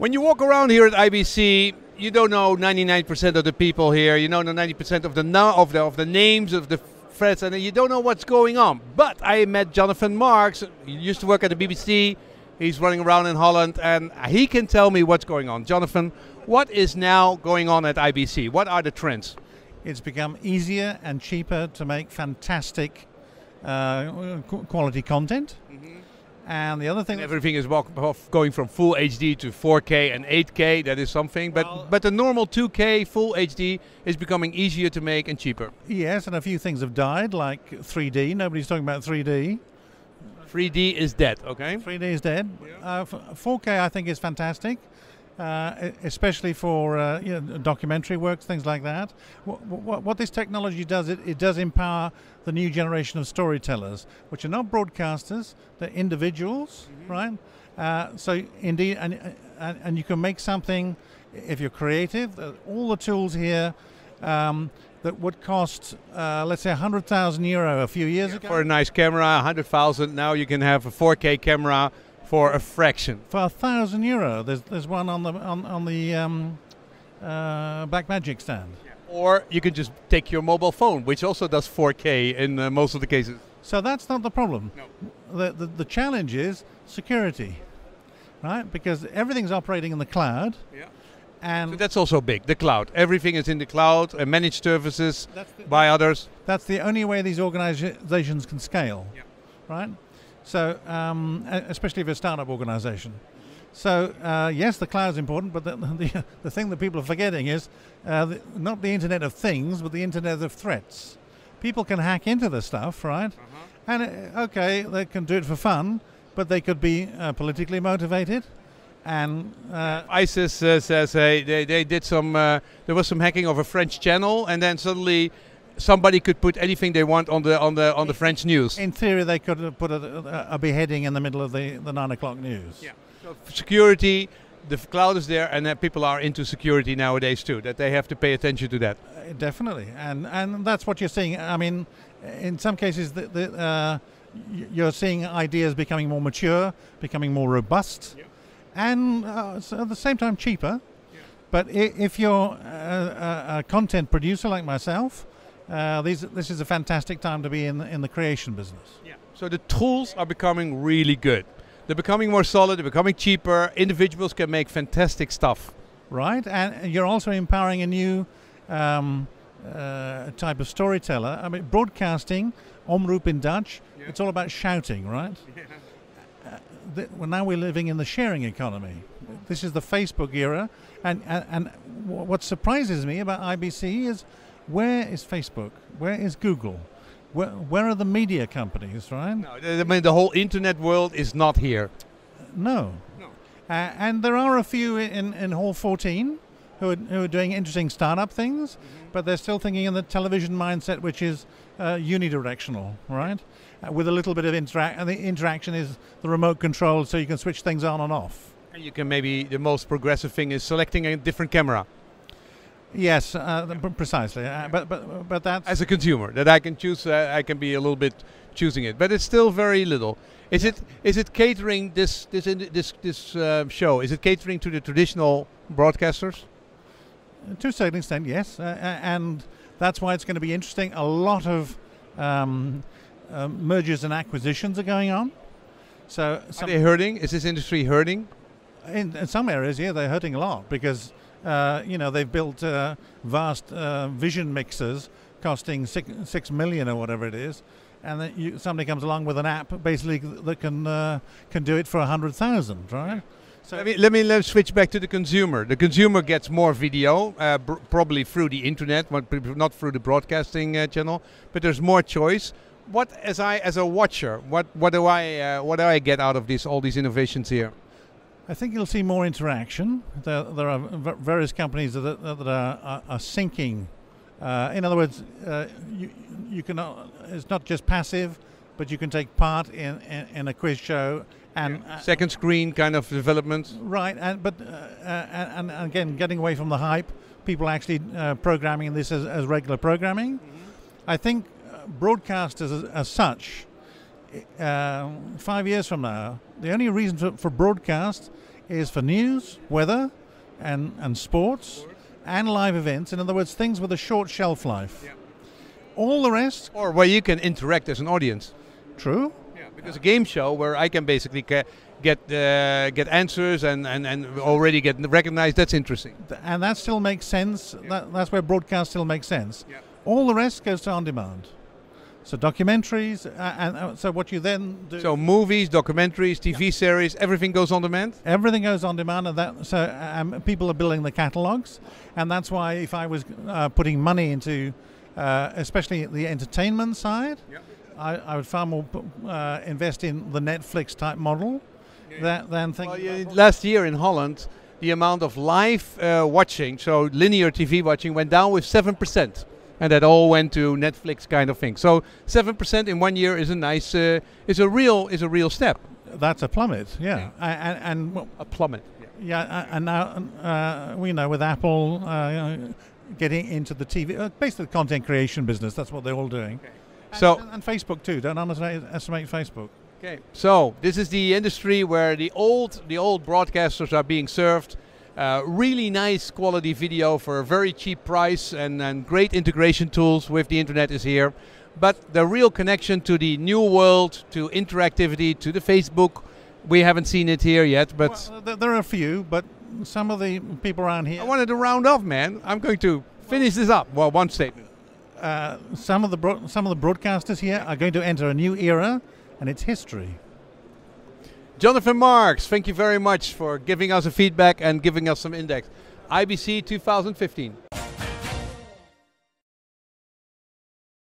When you walk around here at IBC, you don't know 99% of the people here. You don't know 90% of the names of the threads, and you don't know what's going on. But I met Jonathan Marks. He used to work at the BBC. He's running around in Holland, and he can tell me what's going on. Jonathan, what is now going on at IBC? What are the trends? It's become easier and cheaper to make fantastic quality content. Mm-hmm. And the other thing, everything is going from full HD to 4K and 8K. That is something, well, but the normal 2K full HD is becoming easier to make and cheaper. Yes, and a few things have died, like 3D. Nobody's talking about 3D. 3D is dead. Okay. 3D is dead. Yeah. 4K, I think, is fantastic, especially for documentary works, things like that. What this technology does, it does empower the new generation of storytellers, which are not broadcasters, they're individuals, right? So indeed, and you can make something if you're creative. All the tools here that would cost, let's say, €100,000 a few years ago. For a nice camera, 100,000. Now you can have a 4K camera for a fraction. For €1,000, there's one on the Blackmagic stand. Yeah. Or you can just take your mobile phone, which also does 4K in most of the cases. So that's not the problem. No. The challenge is security, right? Because everything's operating in the cloud. Yeah. And so that's also big, the cloud. Everything is in the cloud and managed services by others. That's the only way these organizations can scale, yeah. Right? So, especially if you're a startup organization. So, yes, the cloud's important, but the thing that people are forgetting is not the Internet of Things, but the Internet of Threats. People can hack into the stuff, right? And, okay, they can do it for fun, but they could be politically motivated. And ISIS says they did some. There was some hacking of a French channel, and then suddenly somebody could put anything they want on the French news. In theory, they could put a beheading in the middle of the 9 o'clock news. Yeah. So security, the cloud is there, and people are into security nowadays too. That they have to pay attention to that. Definitely, and that's what you're seeing. I mean, in some cases, you're seeing ideas becoming more mature, becoming more robust. Yeah. And so at the same time cheaper. Yeah. But if you're a content producer like myself, this is a fantastic time to be in the creation business. Yeah. So the tools are becoming really good. They're becoming more solid, they're becoming cheaper. Individuals can make fantastic stuff. Right, and you're also empowering a new type of storyteller. I mean, broadcasting, omroep in Dutch, yeah. It's all about shouting, right? Yeah. Well, now we're living in the sharing economy. This is the Facebook era, and what surprises me about IBC is where is Facebook? Where is Google? Where are the media companies, right? No, I mean the whole internet world is not here. No. And there are a few in Hall 14 who are doing interesting startup things, but they're still thinking in the television mindset, which is unidirectional, right? With a little bit of interaction, and the interaction is the remote control, so you can switch things on and off. And you can maybe, the most progressive thing is selecting a different camera. Yes, precisely. But that's as a consumer that I can choose. I can be a little bit choosing it, but it's still very little. Is it catering this show? Is it catering to the traditional broadcasters? To a certain extent, yes, and that's why it's going to be interesting. A lot of mergers and acquisitions are going on. So are they hurting? Is this industry hurting? In some areas, yeah, they're hurting a lot because they've built vast vision mixers costing $6 million or whatever it is, and then somebody comes along with an app basically that can do it for 100,000, right? So let me switch back to the consumer. The consumer gets more video, probably through the internet, not through the broadcasting channel, but there's more choice. What, as a watcher, what do I get out of all these innovations here? I think you'll see more interaction. There are various companies that are syncing. In other words, you can. It's not just passive, but you can take part in a quiz show and second screen kind of development. Right, and again, getting away from the hype, people actually programming this as regular programming. Mm-hmm. I think broadcasters as such, 5 years from now, the only reason for broadcast is for news, weather, and sports, and live events. In other words, things with a short shelf life. Yeah. All the rest, Or where you can interact as an audience. true. Yeah, because a game show where I can basically get answers and already get recognized, that's interesting. And that still makes sense. That's where broadcast still makes sense. Yeah. All the rest goes to on demand. So documentaries, and so what you then do. So movies, documentaries, TV series, everything goes on demand? Everything goes on demand, and people are building the catalogs, and that's why if I was putting money into, especially the entertainment side, I would far more invest in the Netflix type model than thinking. Well, last year in Holland, the amount of live watching, so linear TV watching, went down with 7%. And that all went to Netflix kind of thing. So 7% in 1 year is a nice, is a real step. That's a plummet, yeah. And A plummet. yeah, and now we know with Apple getting into the TV, basically the content creation business. That's what they're all doing. Okay. So and Facebook too. Don't underestimate Facebook. okay. So this is the industry where the old broadcasters are being served. Really nice quality video for a very cheap price, and great integration tools with the internet is here. But the real connection to the new world, to interactivity, to the Facebook, we haven't seen it here yet. But well, there are a few, but some of the people around here. I wanted to round off, man. I'm going to finish this up. Well, one statement. Some of the broadcasters here are going to enter a new era, and it's history. Jonathan Marks, thank you very much for giving us a feedback and giving us some index. IBC 2015.